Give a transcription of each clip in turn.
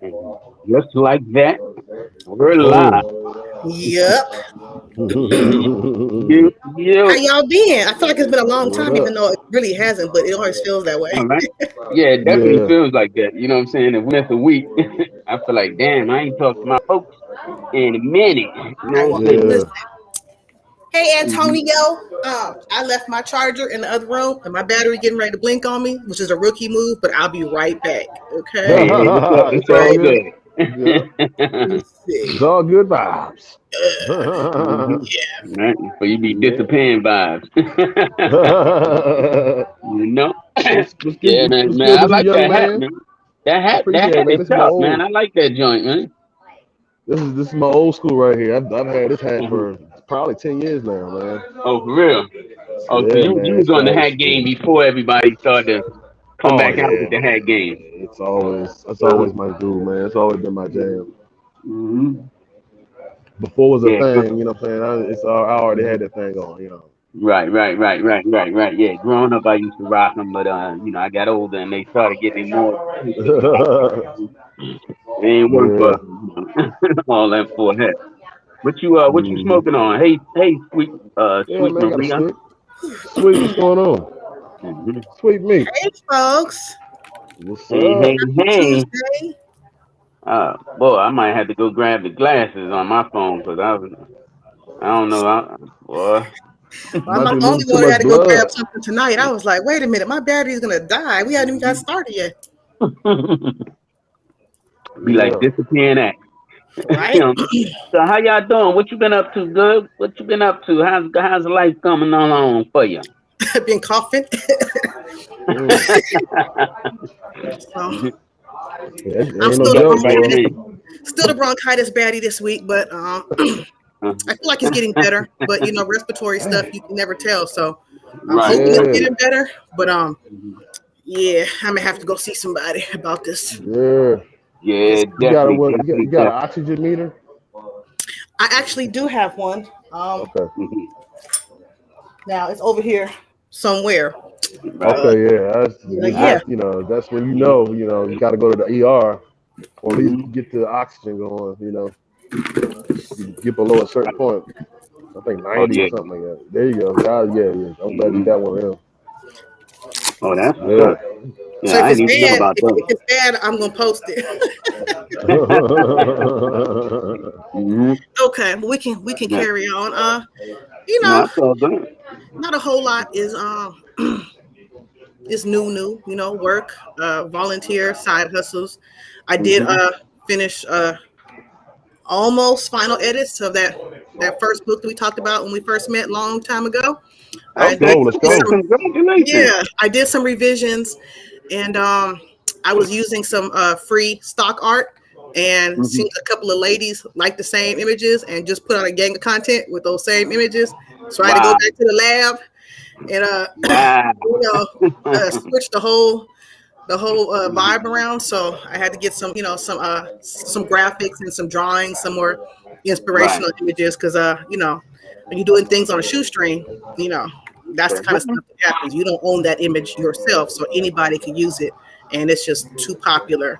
And just like that, we're live. Boom. Yep. You, How you. y'all been? I feel like it's been a long What time, up? even though it really hasn't, but it always feels that way. All right. Yeah, it definitely Yeah. feels like that. You know what I'm saying? If we miss a week, I feel like, damn, I ain't talked to my folks in a minute. You know I what I'm will saying? Yeah. listen. Hey Mhm. Antonio, I left my charger in the other room and my battery getting ready to blink on me, which is a rookie move, but I'll be right back. Okay. Hey, it's It's all all Right. good. good. Yeah. Let me It's see. all good vibes. hmm Yeah. Right? So you be Yeah. disappearing vibes. You know? Yeah, What's man, good I with you, like young that hat, man? man. That Appreciate it, hat man. is This is my tough, man. old. I like that joint, man. This is my old school right here. I've had this hat Mhm. for probably 10 years now, man. Oh, for real? Oh, so Yeah, you man. was It's on the old hat game school. before everybody started to come Oh back out with yeah, the hat game. it's Uh-huh. always my groove, man. It's always been my jam. hmm Before it was a Yeah, thing, you know what I'm saying? I already had that thing on, you know. right. Yeah, growing up, I used to rock them, but I got older and they started getting more expensive. It ain't worth Yeah. all that for a hat. What you hmm smoking on? Hey, Yeah, sweet man, got a Maria. stick. Sweet, what's going on? hmm Sweet me. Hey folks. What's Hey, up? hey. Tuesday. Boy, I might have to go grab the glasses on my phone because I don't know, boy. I'm Might not be the only losing too one who much had to go grab blood. something tonight. I was like, wait a minute, my battery's gonna die. We haven't even got started yet. Be like Yeah. disappearing act. Right? You know. So how y'all doing? What you been up to? Good. What you been up to? How's life coming along for you? I've been coughing. Mm. So I'm Ain't no still the Got the joke, right boy. bronchitis, name. still the bronchitis baddie this week, but Uh, I feel like it's getting better. But respiratory stuff you can never tell. So I'm right, hoping it's right. Yeah. getting better. But Mhm. yeah, I'm gonna have to go see somebody about this. Yeah. Yeah, It's, You got a definitely, what? You definitely, got an definitely. oxygen meter? I actually do have one. Okay. Mhm. Now it's over here somewhere. Right. But Okay. Yeah. I, yeah, That's when mhm, you got to go to the ER or at least mhm. get the oxygen going. You get below a certain point. I think Oh 90 or yeah. something like that. There you go. God, yeah, yeah. I'm glad you Mhm. got one of them. Oh, that's what's Yeah. up. Yeah, so if I it's didn't even know bad, about if it's bad, I'm gonna post it. hmm Okay, but we can Yeah. carry on. You No, know, that's all good. not a whole lot is new. Work, volunteer, side hustles. I did hmm finish almost final edits of that first book that we talked about when we first met long time ago. I Let's Okay. did go. Let's did Well, go. some congratulations. yeah, I did some revisions and I was using some free stock art and hmm seems a couple of ladies like the same images and just put out a gang of content with those same images. So I had to go Wow. back to the lab and Wow. switch the whole vibe around. So I had to get some graphics and some drawings, some more Right. inspirational images because when you're doing things on a shoestring, you know that's the kind of stuff that happens. You don't own that image yourself, so anybody can use it, and it's just too popular.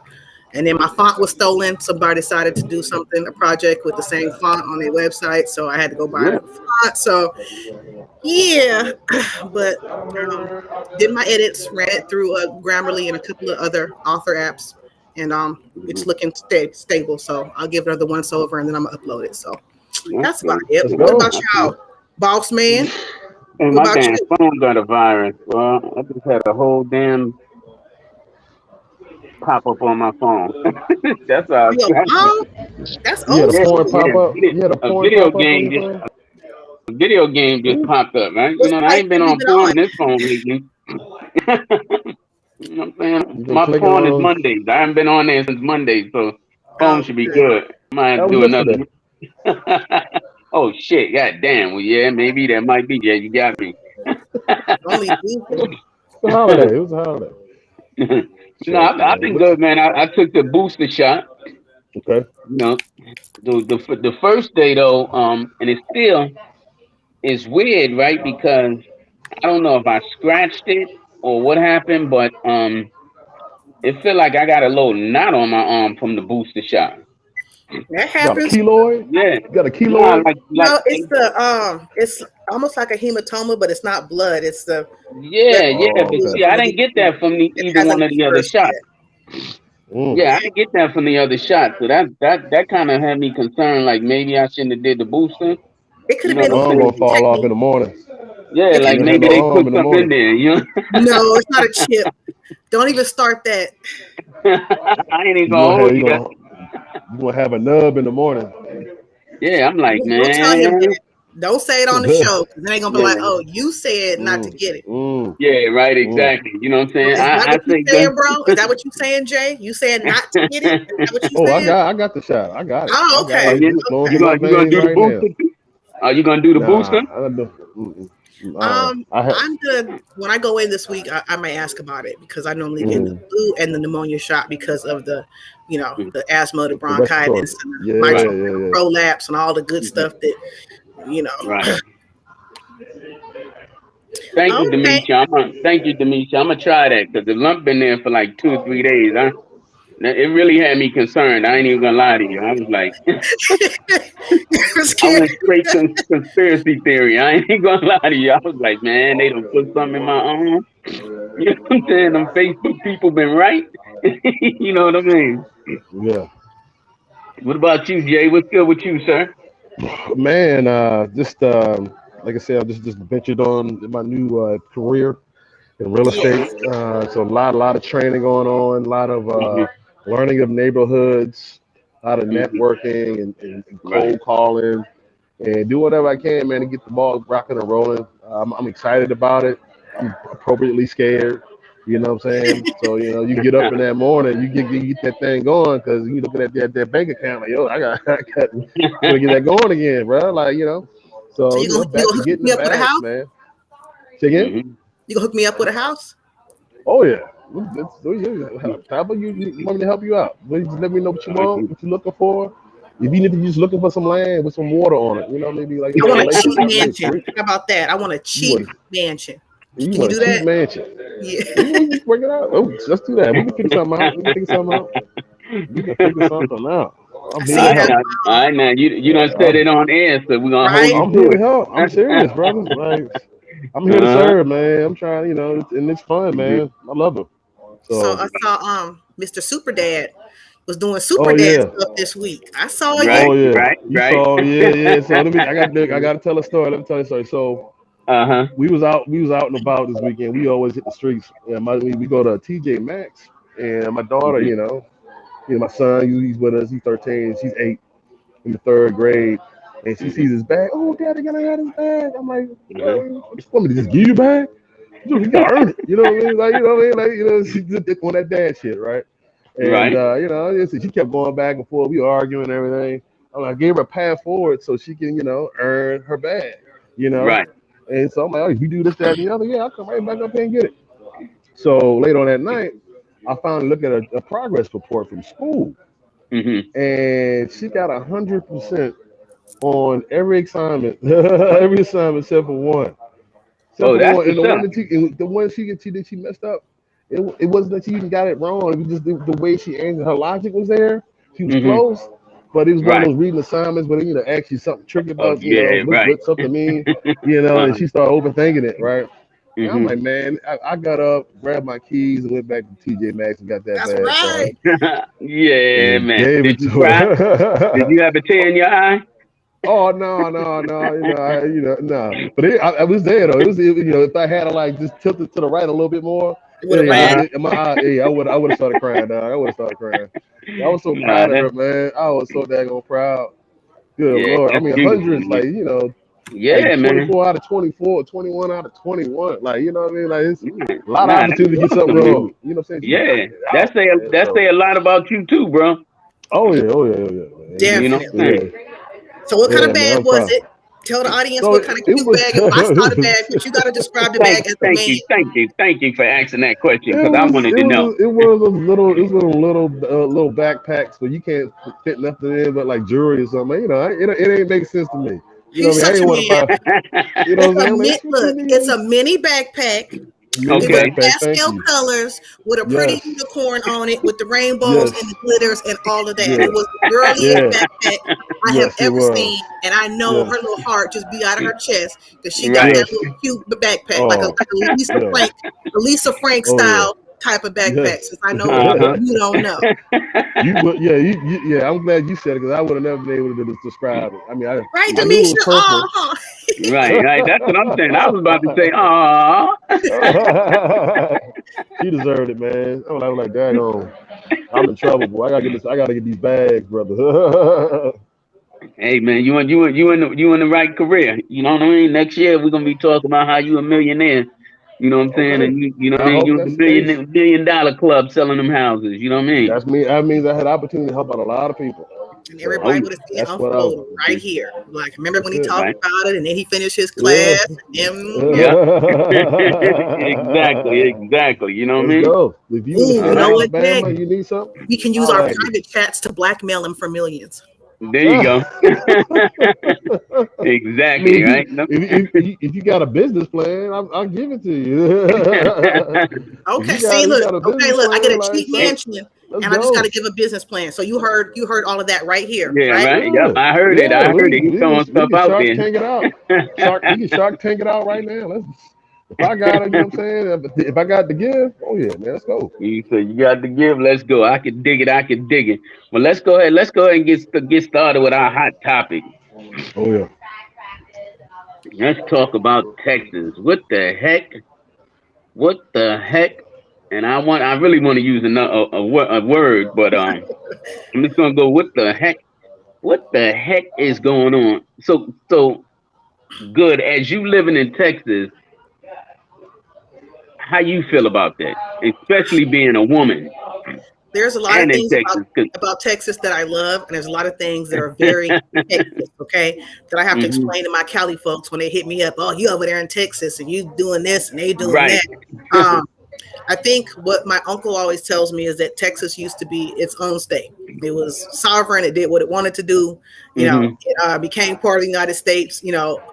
And then my font was stolen. Somebody decided to do a project with the same font on their website, so I had to go buy Yeah. a font. So yeah, but um, did my edits, ran it through Grammarly and a couple of other author apps, and Mhm. it's looking stable. So I'll give it another once over, and then I'm gonna upload it. So That's that's about good. it. Let's What go. about That's good. y'all, boss man? Hey, What my about damn you? phone got a virus. Well, I just had a whole damn pop up on my phone. That's how I Your scratched phone? That's You had old a Yeah, porn school. pop yeah. up. You had a A porn video pop up on game your just phone. a video game just Hmm? popped up, right? What I site ain't been have you on been porn on? on this phone lately. You know what I'm saying? You been My clicking porn is on? Mondays. I haven't been on there since Monday, so phone should be Okay, good. Might have That to was do another. yesterday. Oh shit! God damn. Well, yeah, maybe that might be. Yeah, you got me. only Tuesday. It's the holiday. It was a holiday. No, Check, I've man. been What? good, man. I took the booster shot. Okay. You know, the first day though, and it still is weird, right? Because I don't know if I scratched it or what happened, but it feel like I got a little knot on my arm from the booster shot. That You got a happens. keloid? Yeah. You got a Nah, keloid? No, it's almost like a hematoma, but it's not blood. It's the blood yeah, yeah. Oh, But okay. see, I didn't get that from it either one hasn't of the other dispersed shots. yet. Mm. Yeah, I didn't get that from the other shot. So that kind of had me concerned. Like maybe I shouldn't have did the booster. It could You have know Your been what I'm arm gonna saying? fall off in technique. the morning. Yeah, It could like You have don't have maybe no they arm put in the something in morning. there. You know, no, it's not a chip. Don't even start that. I ain't even You gonna gonna have hold you that. you gonna have a nub in the morning. Yeah, I'm like, Don't tell him man. that. Don't say it on the show because then they gonna be like, Yeah, "Oh, you said not to Mm, get it." mm, yeah, right, mm. exactly. You know what I'm So saying? is that I what you think saying, bro? Is that what you saying, Jay? You saying not to get it? Is that what you Oh, saying? I got the shot. I got it. Oh, I got okay, oh, it. yeah, It's flowing okay. through my you gonna veins do the right now. booster too? Are you gonna do the booster? Nah, I do. Mm-mm. I have. I'm good. When I go in this week, I might ask about it because I normally get the Mm, flu and the pneumonia shot because of the, Mm, the asthma, the the respiratory. bronchitis, and the Yeah, right, mitral yeah, yeah. prolapse, and all the good mhm, stuff that, you know. right. Thank you, Okay. Demetria. Thank you, Demetria. I'm gonna try that because the lump been there for like 2 or 3 days. It really had me concerned. I ain't even gonna lie to you. I was like, You're I scared. went straight conspiracy theory. I ain't gonna lie to you. I was like, man, they don't put something in my arm. You know what I'm saying? Them Facebook people been right. You know what I mean? Yeah. What about you, Jay? What's good with you, sir? Man, just like I said, I just ventured on in my new career in real estate. Yes. So a lot of training going on, a lot of Hmm. learning of neighborhoods, a lot of Hmm. networking and Right. cold calling, and do whatever I can, man, to get the ball rocking and rolling. I'm excited about it. I'm appropriately scared. You know what I'm saying? So you get up in that morning, you get that thing going because you looking at that bank account like, yo, I got gonna get that going again, bro. Like So so you back gonna to hook getting the me up with a bags, house? man. Say again? Hmm. You gonna hook me up with a house? Oh yeah. How about you want me to help you out? Just let me know what you want, what you're looking for. If you need to just looking for some land with some water on it, maybe like I want a a lake cheap lake mansion. creek. How about that? I want a You cheap want mansion. you Can you want a do cheap that? mansion. Yeah. We can work it out. Oh, let's do that. We can figure something out. We can figure something out. We can figure something out. I I'm here see to All it right as help. now, all right now, you done said I'm, it on air, so we're gonna hold right. you I'm here to to help. I'm serious, it. brother. Like I'm here to Uh-huh. serve, man. I'm trying, and it's fun, Hmm. man. I love it. So So, I saw Mr. Super Dad was doing super oh dad yeah. stuff this week. I saw you. Right, Oh yeah, right, you right. saw, yeah, yeah. So I got to tell a story. Let me tell you a story. So Uh-huh. we was out and about this weekend. We always hit the streets. Yeah, we go to TJ Maxx, and my daughter, Hmm. my son, he's with us. He's 13. She's 8 in the third grade, and she Hmm. sees his bag. Oh, Daddy, can I have his bag? I'm like, Uh-huh. what you want me to just give you a bag? You gotta earn it. You know what I mean? Like, you know what I mean? Like, she just on that dad shit, right? And Right. she kept going back and forth. We arguing and everything. I gave her a path forward so she can, earn her bag, you know. Right. And so I'm like, oh, if you do this, that, and the other, yeah, I'll come right back up here and get it. So later on that night, I finally look at a progress report from school, Hmm. and she got 100% on every assignment, every assignment except for one. Except Oh, for that's one, and what's up. the one she messed up. It wasn't that she even got it wrong. It was just the way she answered. Her logic was there. She was Hmm. close, but it was one of Right. those reading assignments where ask you something tricky Oh, about yeah, right. what something mean, and Uh-huh. she started overthinking it, right? And I'm Hmm. like, man, I got up, grabbed my keys, and went back to TJ Maxx and got that That's bad right. son Yeah, and man. gave Did it you to cry? Did her. you have a tear in your eye? Oh no! No. But I was there though. It was if I had to like just tilt it to the right a little bit more, It would yeah, have ran. Uh-huh. my eye, yeah, I would have started crying. Dog. I would have started crying. I was so Nah, proud of her, man. I was so daggone proud. Good yeah, lord. I that's mean, beautiful, hundreds, man. like Yeah, man. 24 out of 24, 21 out of 21. Like you know what I mean? Like it's Nah, a lot of nah, that's opportunity to get something awesome, man. wrong. You know what I'm saying? She knocked Yeah, it out, man. that So, say a lot about you too, bro. oh You know yeah, what I'm Definitely. saying? yeah, So what kind of yeah, man. bag I'm was proud. it? Tell the audience So what kind of it cute was, bag it was. I saw the bag, it but you got to describe the bag as a Thank man. you, thank you for asking that question because I was wanted it to know. was it was a little it was little backpacks, but you can't fit nothing in but like jewelry or something. It ain't make sense to me. You know He's what I mean? I such ain't a want to man. buy. You know It's what I'm a saying? I'm like, mini what you look. It's mean? a mini backpack, It was Million Okay. backpack. Thank pastel you. colors with a pretty Yes. unicorn on it, with the rainbows and Yes. the glitters and all of that. And it Yes. was the girliest Yes. backpack I have Yes. It ever was. seen. And I know her Yes. little heart just beat out of her chest because she got Right. that Yes. little cute backpack, like a, Oh. like Yes. A Lisa Frank Oh yeah. style type of backpack. Yes. Since I know Uh-huh. you don't know. You would, yeah, yeah. I'm glad you said it because I would have never been able to describe it. I mean, Right, I knew it was Demisha? purple. Oh, Right, right. That's what I'm saying. I was about to say, "Ah." She deserved it, man. I was like, daggone, I'm in trouble, boy. I gotta get this. I gotta get these bags, brother. Hey man, you in the right career. You know what I mean? Next year we're gonna be talking about how you a millionaire. You know what I'm saying? Okay, And you know what I I mean? hope You in the that's the case. million dollar club selling them houses. You know what I mean? That's me. That means I had the opportunity to help out a lot of people. and So Oh everybody would have seen it that's what I. unfold right here. Like, remember That's when he it. talked right. about it and then he finished his Yeah. class? And Yeah. Exactly, exactly. You know what I Let's mean? go. If you in the ooh, All you state of know right. what, Jay? Alabama, you need something. We can use our Holla at me. private chats to blackmail him for millions. There you go. I mean, Exactly, right? No. if you got a business plan, I'll give it to you. If Okay, see, you look. got a Okay, business look. I get a plan, like cheap so, mansion, let's and I just got to go. give a business plan. So you heard all of that right here, Yeah, right? right. Yep, Yeah, I heard it. yeah. I heard it. He's throwing We stuff can out Shark there. Tank it out. We can Shark Tank it out right now. Let's. If I got it, you know what I'm saying. If I got the give, oh yeah, man, let's go. You said you got to give. Let's go. I can dig it. I can dig it. Well, let's go ahead. Let's go ahead and get started with our hot topic. Oh yeah. Let's talk about Texas. What the heck? What the heck? And I really want to use a word, but I'm just gonna go. What the heck? What the heck is going on? So good. As you living in Texas, how you feel about that? Especially being a woman There's a lot of and in things Texas. 'Cause- about Texas that I love, and there's a lot of things that are very Texas. Okay, that I have to Mhm. explain to my Cali folks when they hit me up. Oh, you over there in Texas, and you doing this, and they doing Right. that. Um, I think what my uncle always tells me is that Texas used to be its own state. It was sovereign. It did what it wanted to do. Hmm. It became part of the United States,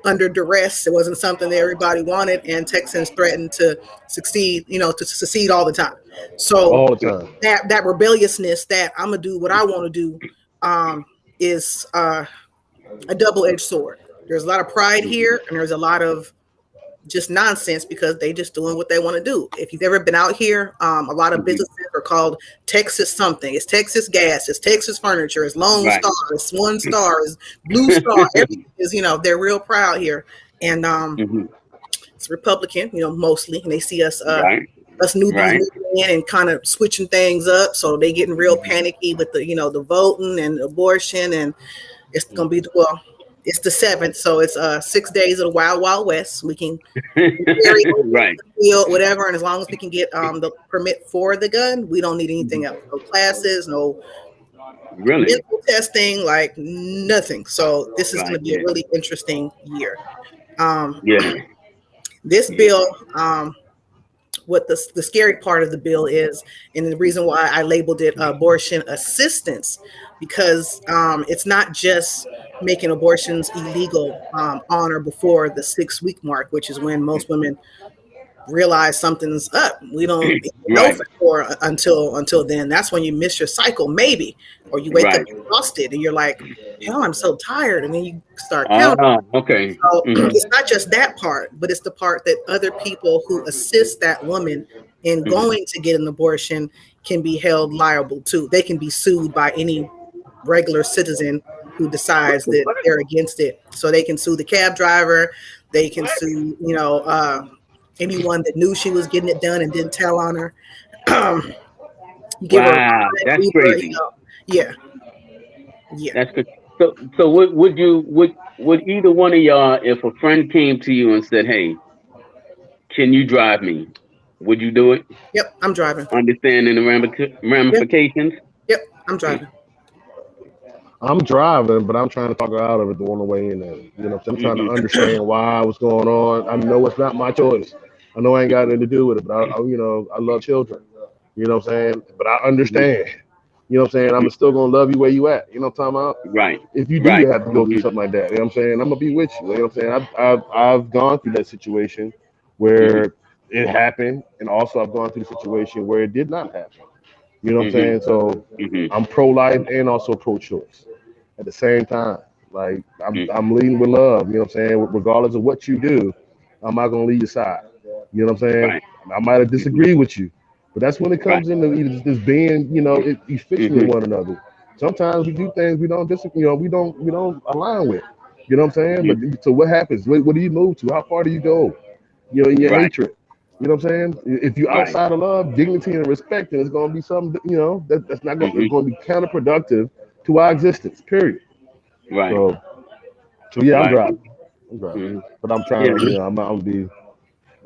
under duress. It wasn't something that everybody wanted, and Texans threatened to succeed, to secede all the time. So All the time. that rebelliousness that I'm going to do what I want to do is a double-edged sword. There's a lot of pride here, and there's a lot of just nonsense because they just doing what they want to do. If you've ever been out here, a lot of businesses are called Texas something. It's Texas Gas, it's Texas Furniture, it's Lone Right. Star, it's One Star, it's Blue Star. Everything is, they're real proud here. And Hmm. it's Republican, mostly. And they see Right. us newbies Right. moving in and kind of switching things up. So they getting real panicky with the voting and abortion. And it's going to be, well, it's the 7th, so it's 6 days of the Wild Wild West. We can carry Right. field, whatever, and as long as we can get the permit for the gun, we don't need anything else. No classes, no Really. mental testing, like nothing. So this is going Right. to be a Yeah. really interesting year. Um, Yeah. this bill, what the scary part of the bill is, and the reason why I labeled it abortion assistance, because it's not just making abortions illegal on or before the 6-week mark, which is when most women realize something's up. We don't know Right. for sure until then. That's when you miss your cycle, maybe, or you wake up Right. exhausted and you're like, hell, I'm so tired, and then you start counting. Oh, okay. So Hmm. it's not just that part, but it's the part that other people who assist that woman in Hmm. going to get an abortion can be held liable to. They can be sued by any regular citizen who decides that they're against it. So they can sue the cab driver. They can sue, anyone that knew she was getting it done and didn't tell on her. You give her a Wow, ride, that's Uber, crazy. yeah, yeah. That's good. So would either one of y'all, if a friend came to you and said, "Hey, can you drive me?" Would you do it? Yep, I'm driving. Understanding the Yep, ramifications? yep, I'm driving. I'm driving, but I'm trying to talk her out of it on the way in there. I'm trying to Hmm. understand what's going on. I know it's not my choice. I know I ain't got anything to do with it, but I love children. You know what I'm saying? But I Hmm. understand. You know what I'm saying? I'm still gonna love you where you at. You know what I'm talking about? Right. If you do Right. have to go through Hmm. something like that, you know what I'm saying? I'm gonna be with you. You know what I'm saying? I've gone through that situation Hmm. where it happened, and also I've gone through the situation where it did not happen. You know what I'm Mhm. saying? So Mhm. I'm pro-life and also pro-choice at the same time. Like I'm, Mhm. I'm leading with love. You know what I'm saying? Regardless of what you do, I'm not gonna leave your side. You know what I'm saying? Right. I might have Mhm. disagreed with you, but that's when it Right. comes into just being, efficient with Mhm. one another. Sometimes we do things we don't we don't align with. You know what I'm saying? Mhm. But so what happens? What do you move to? How far do you go? In your Right. hatred. You know what I'm saying? If you're Right. outside of love, dignity, and respect, then it's going to be something, that's not going, it's Mhm. going to be counterproductive to our existence, period. Right. So, yeah, I'm Right. driving. I'm driving. Mhm. But I'm trying Yeah. to, I'm going to be,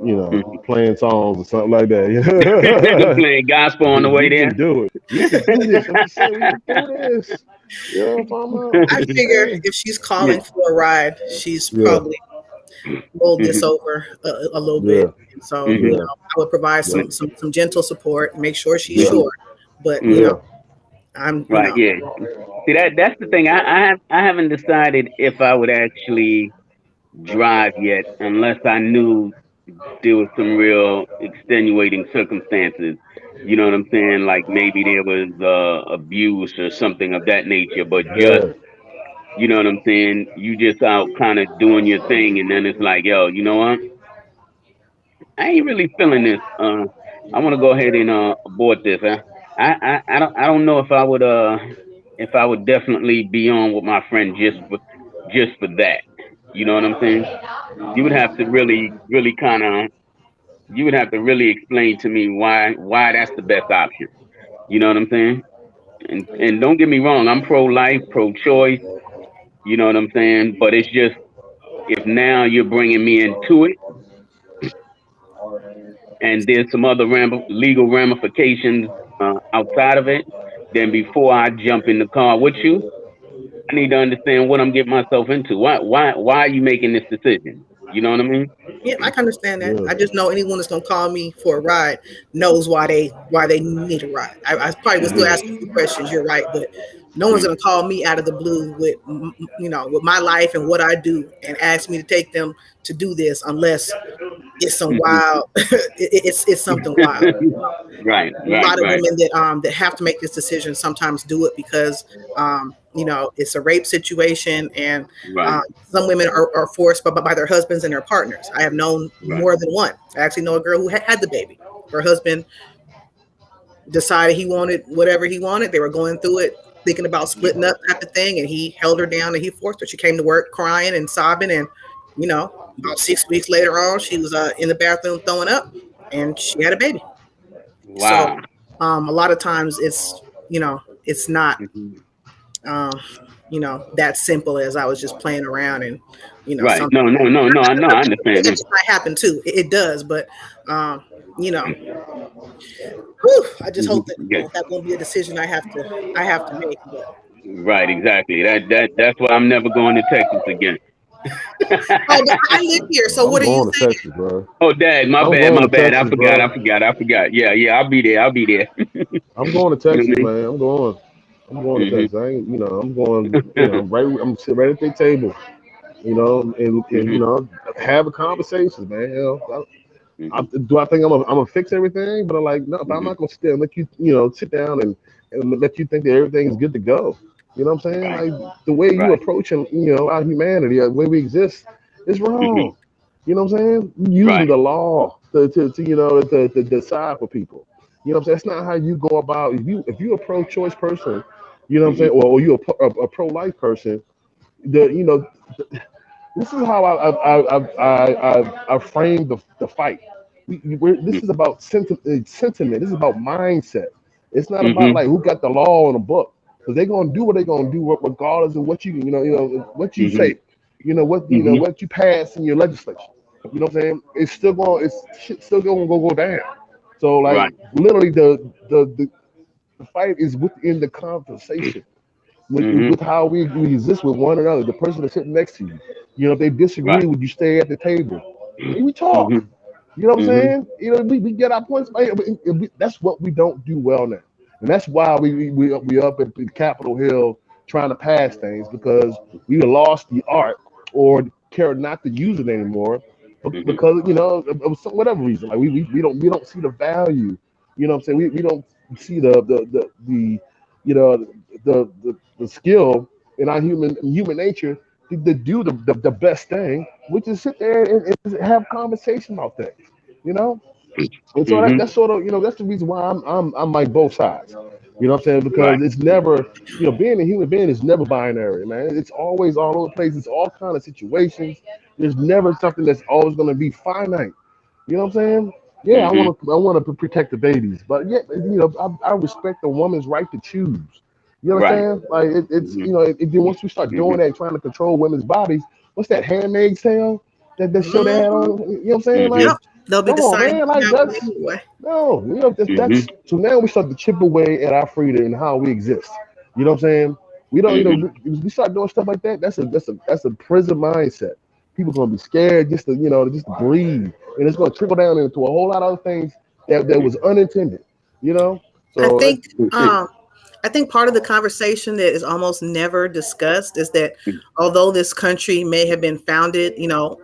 Mhm. playing songs or something like that. Playing gospel on the way We there. can do it. We can do this. I'm just saying, we can do this. You know what I'm talking about? I I'm just figure saying. if she's Yeah. calling for a ride, she's Yeah, probably rolled this Mhm. over a little yeah, bit. And so, Mhm. yeah, I would provide yeah, some gentle support, make sure she's yeah, Mhm. sure. But, Mhm. yeah, I'm, Right. Yeah. See that's the thing. I haven't decided if I would actually drive yet, unless I knew there was some real extenuating circumstances. You know what I'm saying? Like maybe there was abuse or something of that nature. But just, yeah. you know what I'm saying? You just out kind of doing your thing, and then it's like, yo, you know what? I ain't really feeling this. I want to go ahead and abort this. Huh? I don't know if I would definitely be on with my friend just for that. You know what I'm saying? You would have to really kind of you would have to really explain to me why that's the best option. You know what I'm saying? And don't get me wrong, I'm pro life, pro choice. You know what I'm saying? But it's just if now you're bringing me into it, and there's some other legal ramifications outside of it, then before I jump in the car with you, I need to understand what I'm getting myself into. Why are you making this decision? You know what I mean? yeah, I can understand that. Yeah. I just know anyone that's gonna call me for a ride knows why they need a ride. I probably would still Yeah. ask a few questions. You're right, but no one's gonna call me out of the blue with with my life and what I do and ask me to take them to do this unless it's some Mhm. wild. It's something wild. Right, A right, lot of right, women that have to make this decision sometimes do it because it's a rape situation, and right, some women are forced by their husbands and their partners. I have known right. more than one. I actually know a girl who had the baby. Her husband decided he wanted whatever he wanted. They were going through it, thinking about splitting up type of thing, and he held her down and he forced her. She came to work crying and sobbing, and about 6 weeks later on, she was in the bathroom throwing up, and she had a baby. So Wow. a lot of times it's not Mhm. um, that simple as I was just playing around and Right. some No, no, no, no. I know. I understand that that. just might happen too. It does, but um, you know, whew, I just Mhm. hope that Yeah. that won't be a decision I have to make. But Right. Exactly. That's why I'm never going to Texas again. oh, but I live here, so I'm what are you going to saying? Texas, bro. Oh, Dad, my I'm bad, going my to bad. I Texas, forgot. I bro. forgot. I forgot. Yeah, yeah. I'll be there. I'll be there. I'm going to You know Texas, what man. I'm going. I'm going to I mean? Texas. I ain't, I'm going. I'm right. I'm sitting right at the table. And Mhm. have a conversation, man. Mhm. Do I think I'm gonna fix everything? But I'm like, no, but I'm Mhm. not gonna sit there and let you, sit down and let you think that everything is good to go. You know what I'm saying? Right. Like the way you Right. approaching, our humanity, the way we exist, is Mhm. wrong. You know what I'm saying? Using Right. the law to decide for people. You know what I'm saying? That's not how you go about. If you a pro-choice person, you know what I'm saying, Mhm. or you a pro-life person, the you know this is how I framed the fight. This Mhm. is about sentiment. This is about mindset. It's not about Mhm. like who got the law in the book, because they're gonna do what they're gonna do regardless of what what you Mhm. say. Mhm. What you pass in your legislation. You know what I'm saying? It's shit still gonna go down. So like Right. literally the fight is within the conversation Mhm. with how we exist with one another. The person that's sitting next to you, if they Right. disagree, would you stay at the table and we talk? Mhm. You know what I'm Mhm. saying? We get our points. That's what we don't do well now, and that's why we up at Capitol Hill trying to pass things, because we lost the art or care not to use it anymore Mhm. because of whatever reason, like we don't see the value. You know what I'm saying? We don't see the you know the skill in our human nature to do the best thing, which is sit there and have conversation about things. You know, and so Mhm. that's sort of that's the reason why I'm like both sides. You know what I'm saying? Right. Because it's never being a human being is never binary, man. It's always all over the place. It's all kind of situations. There's never something that's always going to be finite. You know what I'm saying? Yeah, I Mhm. want to protect the babies, but yeah, I respect the woman's right to choose. You Right. understand? Like it's Mhm. then once we start doing Mhm. that, trying to control women's bodies, what's that Handmaid's Tale that show they had Mhm. on? You know what I'm saying? Mhm. Like, Yep. They'll be come on, deciding man. who's Like out that's anyway. no, that's Mhm. so now we start to chip away at our freedom and how we exist. You know what I'm saying? We don't, Mhm. we start doing stuff like that. That's a prison mindset. People gonna be scared just to just to breathe, and it's gonna trickle down into a whole lot of other things that was unintended. You know, I so think Mhm. um I think part of the conversation that is almost never discussed is that although this country may have been founded,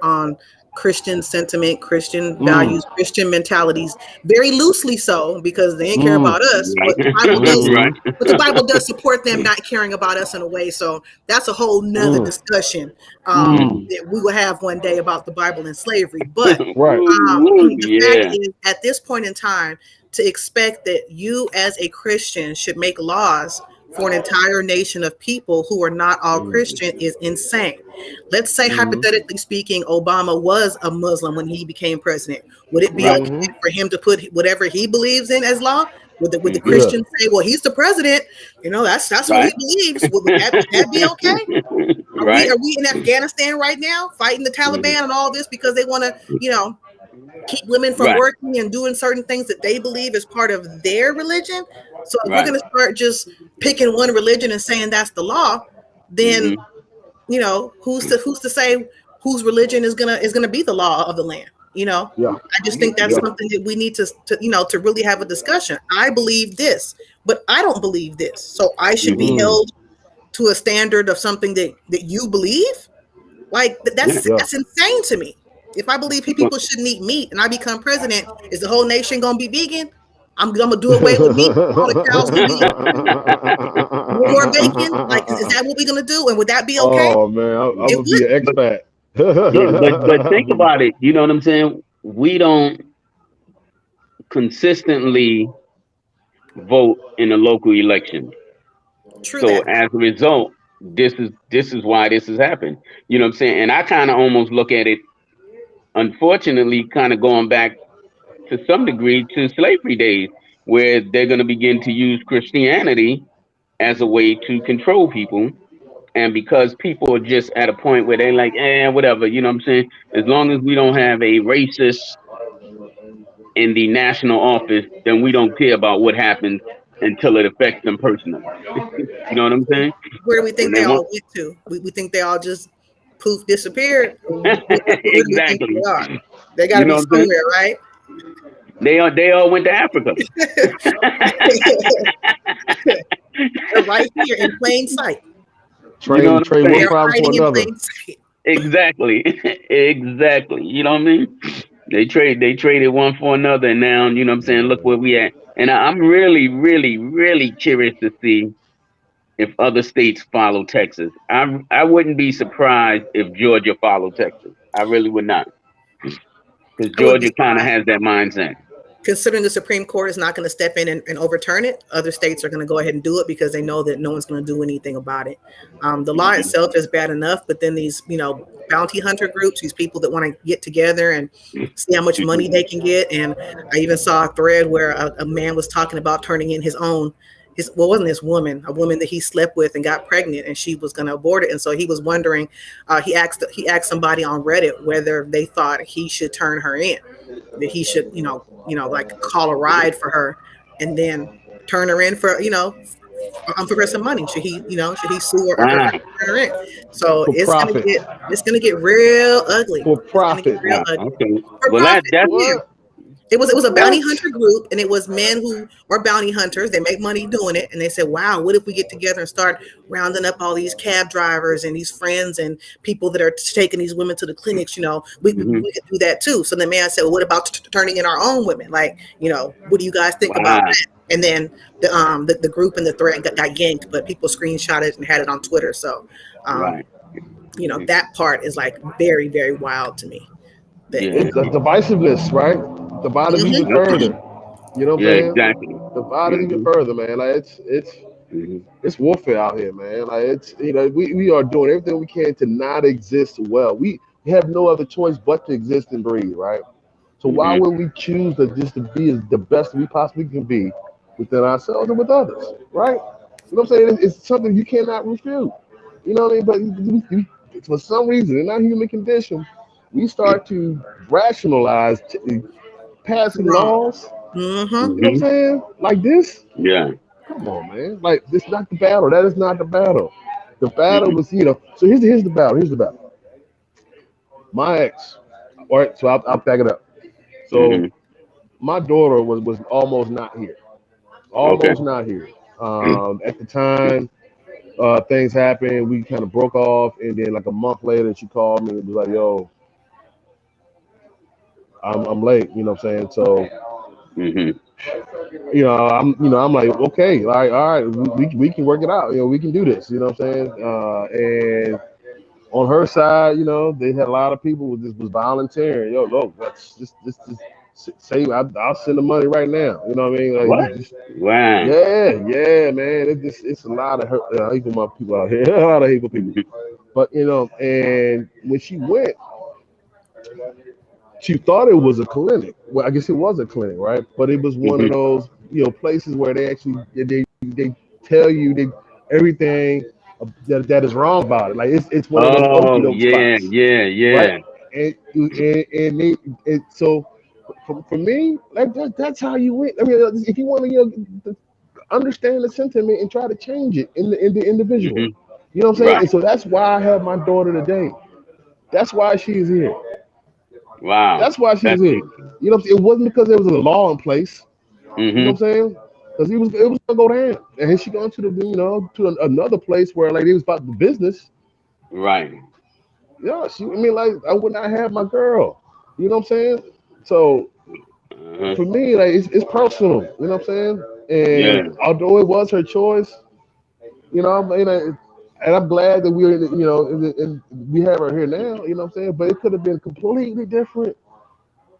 on Christian sentiment, Christian mm, values, Christian mentalities, very loosely so, because they didn't care mm, about us, but the Bible does Right. mm-hmm, support them not caring about us in a way. So that's a whole nother mm, discussion mm, that we will have one day about the Bible and slavery. But right, Woo, the fact yeah. is, at this point in time, to expect that you as a Christian should make laws for an entire nation of people who are not all mm, Christian is insane. Let's say, mm, hypothetically speaking, Obama was a Muslim when he became president. Would it be Right. okay mm-hmm, for him to put whatever he believes in as law? Would the Mhm. yeah, Christians say, "Well, he's the president. That's what he Right. believes"? Would that be okay? Are we Right. are we in Afghanistan right now fighting the Mhm. Taliban and all this because they want to, keep women from Right. working and doing certain things that they believe is part of their religion? So if we're Right. going to start just picking one religion and saying that's the law, then Mhm. who's to say whose religion is gonna be the law of the land? yeah, I just think that's yeah, something that we need to really have a discussion. I believe this, but I don't believe this, so I should be Mhm. mm, held to a standard of something that you believe. Like Yeah. yeah. that's insane to me. If I believe Well, people shouldn't eat meat and I become president, is the whole nation gonna be vegan? I'm gonna do away with meat. All the cows gonna be no more bacon. Like, is that what we're gonna do? And would that be okay? Oh man, I'm It gonna be would. an but expat. yeah, but think about it. You know what I'm saying? We don't consistently vote in the local elections. True So that. as a result, this is why this has happened. You know what I'm saying? And I kind of almost look at it, unfortunately, kind of going back to some degree to slavery days, where they're going to begin to use Christianity as a way to control people. And because people are just at a point where they're like, whatever, you know what I'm saying? As long as we don't have a racist in the national office, then we don't care about what happens until it affects them personally. You know what I'm saying? Where do we And think they they all won't. went to? We think they all just poof disappeared. Where do we think Exactly. they are? They got You to know be what I'm saying? somewhere, right? They all went to Africa. They're right here in plain sight. You know what I'm Trade one saying? They're problem for hiding in another. plain sight. Exactly. Exactly. You know what I mean? They traded one for another, and now you know what I'm saying. Look where we at. And I'm really, really, really curious to see if other states follow Texas. I wouldn't be surprised if Georgia followed Texas. I really would not, because I would be Georgia kind of surprised. has that mindset. Considering the Supreme Court is not going to step in and overturn it, other states are going to go ahead and do it because they know that no one's going to do anything about it. The law Hmm. itself is bad enough, but then these, bounty hunter groups, these people that want to get together and see how much money they can get. And I even saw a thread where a man was talking about turning in wasn't his woman, a woman that he slept with and got pregnant, and she was going to abort it. And so he was wondering, he asked somebody on Reddit whether they thought he should turn her in, that he should, like call a ride for her and then turn her in for her some money. Should he sue her Ah, and turn her in? So For profit. it's gonna get real ugly. For It's gonna get profit. real ah, ugly okay. for Well, profit. that's Yeah, What? It was a bounty What? hunter group, and it was men who are bounty hunters. They make money doing it, and they said, "Wow, what if we get together and start rounding up all these cab drivers and these friends and people that are taking these women to the clinics? You know, Hmm. we could do that too." So the man said, "Well, what about turning in our own women? Like, you know, what do you guys think about Wow. that?" And then the group and the thread got yanked, but people screenshot it and had it on Twitter. So, um, Right. you know, Hmm. that part is like very very wild to me. That Yeah. It's the divisiveness, right? Divide us even hmm Yep. further. You know what I'm Yeah. saying? Exactly. Divide us even Hmm. further, man. Like Hmm. it's warfare out here, man. Like we are doing everything we can to not exist well. We have no other choice but to exist and breathe, right? So why Hmm. would we choose to just to be as the best we possibly can be within ourselves and with others, right? You know what I'm saying? It's something you cannot refute. You know what I mean? But for some reason, in our human condition, we start to rationalize passing Wrong. laws. Mm-hmm. You know what I'm Hmm. saying? Like this. Yeah. Come on, man. Like this is not the battle. That is not the battle. The battle Hmm. was, So here's the battle. Here's the battle. My ex. All right. So I'll back it up. So Hmm. my daughter was almost not here. Okay. Almost not here. At the time, things happened. We kind of broke off, and then like a month later, she called me and was like, "Yo, I'm late." You know what I'm saying? So Hmm. I'm like, okay, like, all right, we can work it out. We can do this. You know what I'm saying? And on her side, they had a lot of people who just was volunteering. Yo, look, let's just say I'll send the money right now. You know what I mean? Like, What? Wow. yeah, man. It's a lot of hateful people out here, a lot of hateful people. Hmm. But and when she went, she thought it was a clinic. Well, I guess it was a clinic, right? But it was one of Hmm. those places where they actually they tell you everything that is wrong about it. Like it's one of those okie Oh doke yeah, spots, yeah, right? yeah. So for me, like that's how you win. I mean, if you want to understand the sentiment and try to change it in the individual, Hmm. you know what I'm saying? And Right. so that's why I have my daughter today. That's why she's here. Wow. That's why she's That's here. interesting. It wasn't because there was a law in place. You know Hmm. what I'm saying? Because it was gonna go down, and here she going to another place where like it was about the business. Right. Yeah, I mean, like I would not have my girl. You know what I'm saying? So Uh-huh. for me, like it's personal. You know what I'm saying? Yeah. And although it was her choice, and I'm glad that we're and we have her here now. You know what I'm saying? But it could have been completely different.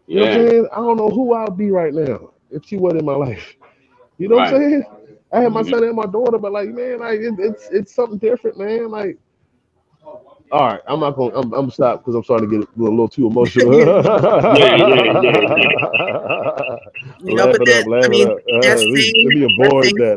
You know what I'm Yeah. saying? I don't know who I'd be right now if she wasn't in my life. You know what I'm Right. saying? I had my Hmm. son and my daughter, but like, man, like it's something different, man. Like, all right, I'm not gonna, I'm gonna stop because I'm starting to get a little too emotional. Yeah, yeah, yeah, yeah. But Laugh it up, that, I laugh it mean, up. that Let same me that avoid same that.